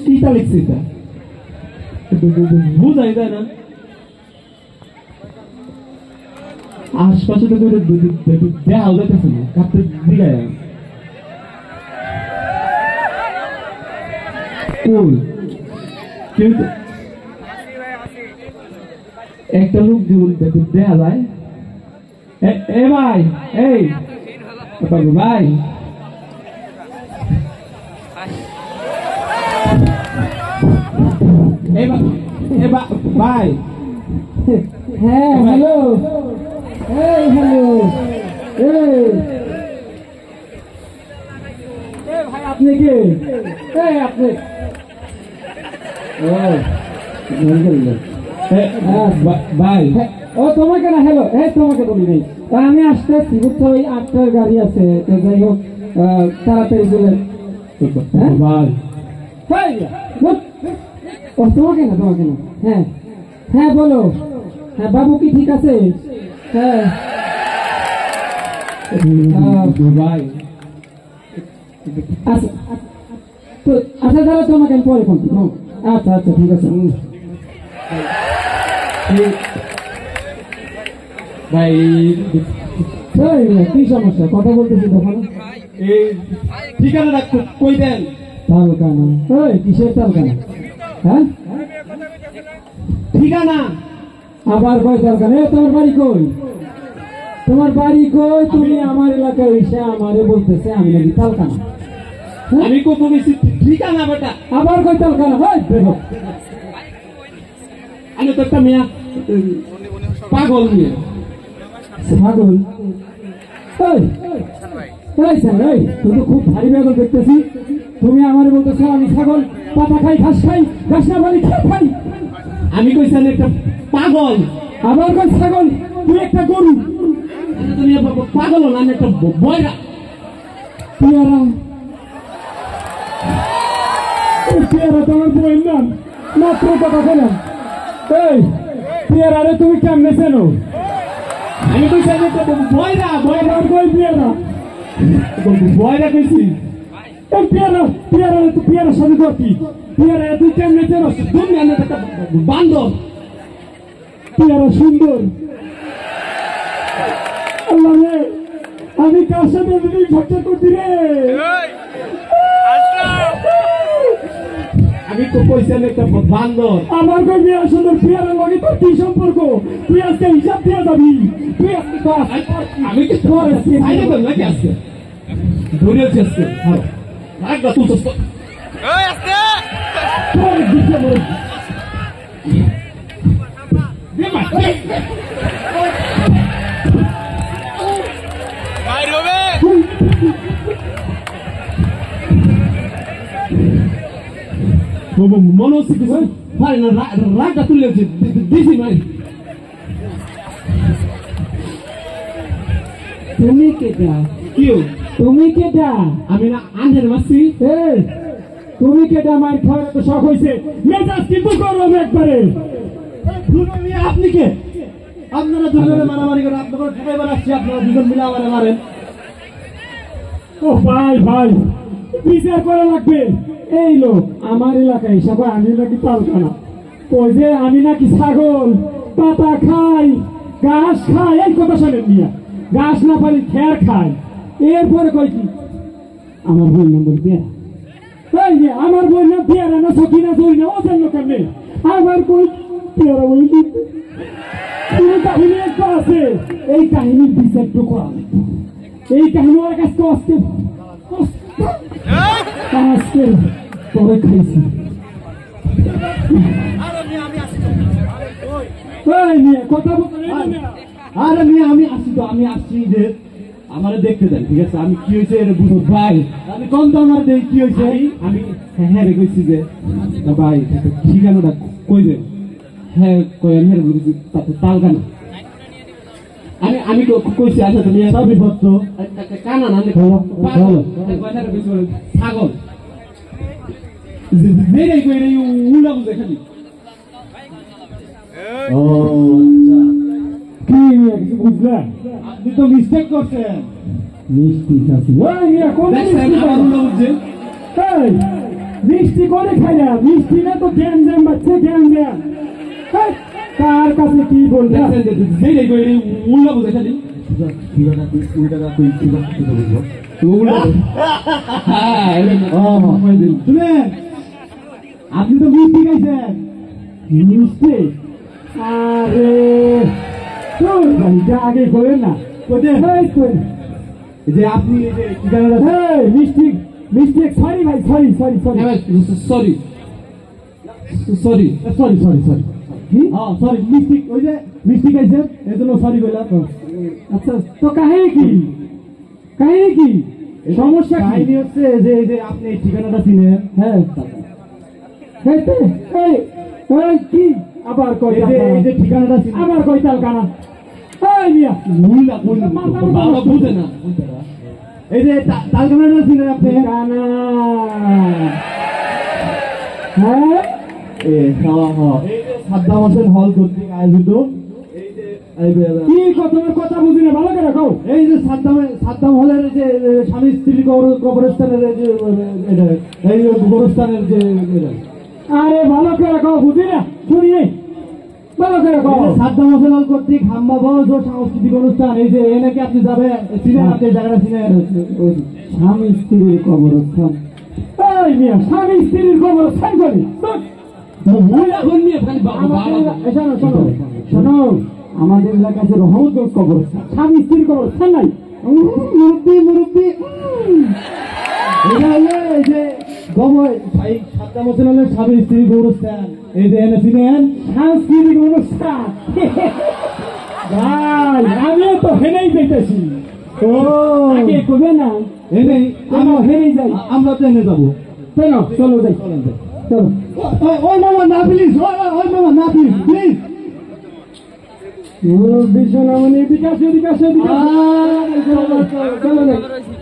কিটা লিখছি এটা বুঝাই যায় না আশপাশে তো দেখা যাইতেছে না কাপড় দিকে কই কেউ একটা লোক জীবন দেখা যায় এ ভাই এই ভাই ভাই হ্যাঁ হ্যালো এই হ্যালো ভাই আপনি কে আপনি ভাই ও তোমাকে না হ্যালো তোমাকে বলি নেই আমি আসতেছি বুঝছো ওই 8টার গাড়ি আছে যাই হোক তাড়াতাড়ি বলে ভাই ও তোমাকে না হ্যাঁ হ্যাঁ বলো হ্যাঁ বাবু কি ঠিক আছে হ্যাঁ ভাই আচ্ছা তো আচ্ছা তাহলে তোমাকে আমি পরে ফোন করবো আচ্ছা আচ্ছা ঠিক আছে ভাই কি সমস্যা কথা বলতেছি তখন এই ঠিকানা রাখতো কই দেন তালকানা কিসের তালকানা হ্যাঁ ঠিকানা আবার কয় তালকানা তোমার বাড়ি কই তুমি আমার এলাকায় এসে আমারে বলতেছে আমি নাকি তালকানা আমি কত বেশি ঠিকানা বেটা আবার কয় তালকানা আমি তো একটা মেয়া পাগল মেয়ে পাগল তুমি খুব ভারী পাগল দেখতেছি তুমি আমার বলতেছো আমি ছাগল পাতা খাই ঘাস খাই ঘাস না বলি খাই আমি কইছি একটা পাগল আবার কই ছাগল তুই একটা গরু তুমি পাগল না আমি একটা বয়রা পেয়ারা তোমার বইয়ের নাম মাত্র কথা বললাম পেয়ারা রে তুমি কেমনে চেনো আমি কইছি একটা বয়রা কই পেয়ারা বয়রা কইছি পেয়ারা সাথে করতি পেয়ারা তুই কেমনে চেনো তুমি আমি একটা বান্দর পেয়ারা সুন্দর আল্লাহ রে আমি কার সাথে খরচা করছি রে আমি তো কইছি একটা বান্দর আমার কই পেয়ারা সুন্দর পেয়ারা লগে তোর কি সম্পর্ক তুই আজকে হিসাব দিয়ে যাবি তুই আজকে তো আমি কি তোমার আইনে তো নাকি আজকে ধরে আছি আজকে রাখবা তুই তো আস্তে তোর দিকে বড় ভাই রবে মনে হচ্ছে কিছু ভাই না রাগটা তুলে দিছি ভাই তুমি কেটা কিউ তুমি কেটা আমি না আন্ধের মাসি তুমি কেটা মার খাওয়ার তো শখ হয়েছে মেজাজ কিন্তু গরম একবারে আপনি কে আপনারা দুজনে মারামারি করে আপনারা ঠেকাই বেড়াচ্ছি আপনারা দুজন মিলে আমার মারেন ও ভাই বিচার করা লাগবে এই লোক আমার এলাকায় সবাই আমি নাকি তালকানা ওই যে আমি নাকি ছাগল পাতা খাই ঘাস খাই এই কথা শোনেন নিয়া ঘাস না পারি খেয়ার খাই এরপরে কই কি আমার বই নাম বলি পেয়ারা এই যে আমার বই নাম পেয়ারা না সখী না জই না ও জানলো কেমনে আমার কই পেয়ারা বলি কাহিনী একটা আছে এই কাহিনীর বিচারটা করা এই কাহিনী ওর কাছে আজকে পরে খাইছি কথা আরে আমি আসছি যে আমারে দেখতে দেন ঠিক আছে আমি কি হয়েছে এটা বুঝো ভাই আমি কোন তো আমার দেখ কি হয়েছে আমি হ্যাঁ রে কইছি যে ভাই ঠিকানাটা কই দেন হ্যাঁ কই আমি বলছি তালকানা আমি কইছি আচ্ছা তুমি সবই ভক্ত কানা না ছাগল মেরে কইরে উলা বুঝে খালি ও কি কিছু বুঝলেন আপনি তো মিস্টেক করছেন মিষ্টি আছে কোন বুঝছেন এই মিষ্টি করে খাইলা মিষ্টি না তো জ্ঞান জ্যাম বাচ্চা জ্ঞান জ্যাম কার কাছে কি বলবে যেই কই উল্টা বুঝে খালি উল্টা কই কি বুঝবো শুনে আপনি তো মিষ্টি খাইছেন মিষ্টি আরে তোর ভাই যা আগে করেন না যে আপনি এই যে ঠিকানাটা মিষ্টি মিষ্টি সরি ভাই sorry sorry sorry sorry sorry sorry sorry sorry হ্যাঁ সরি মিষ্টি ওই যে মিষ্টি খাইছেন এই জন্য সরি বললাম আচ্ছা তো কাহিনী কি সমস্যা কি কাহিনী হচ্ছে যে এই যে আপনি এই ঠিকানাটা চিনেন হ্যাঁ কি আবার কই এই যে ঠিকানাটা চিনেন আবার কই তাল কানা এই মিয়া ভুলটা বাবা বুঝে না এই যে তালকানাটা চিনেন আপনি কানা হ্যাঁ এই যে সাদ্দাম হোসেন হল কর্তৃক আয়োজিত কি তোমার কথা বুঝি না ভালো করে কও এই যে সাদ্দাম হলের যে স্বামী স্ত্রী কবরস্থানের যে এই কবরস্থানের যে আরে ভালো করে কও বুঝি না শুনি নাই ভালো করে কও সাদ্দাম হোসেন হল কর্তৃক হাম্বা বড় সাংস্কৃতিক অনুষ্ঠান এই যে এ নাকি আপনি যাবেন চিনেন আপনি জায়গাটা চিনেন স্বামী স্ত্রীর কবরস্থান এই মিয়া স্বামী স্ত্রীর কবরস্থান করি শোনো আমাদের এলাকা আছে রহমতগঞ্জ কবরস্থান স্বামী স্ত্রীর কবরস্থান নাই মুরব্বী এটা হলো এই যে সাদ্দাম হোসেন হলের স্বামী স্ত্রী গৌরস্থান এই যে এনে চিনেন সাংস্কৃতিক অনুষ্ঠান ভাই আমিও তো হেনেই যেতেছি ও আগে কবে না এনেই আমরা হেনেই যাই আমরা তো এনে যাবো কেন চলো যাই চলো ওই মামা না প্লিজ ওই মামা না প্লিজ প্লিজ মুরব্বী সোনামণি বিকাশ চলো যাই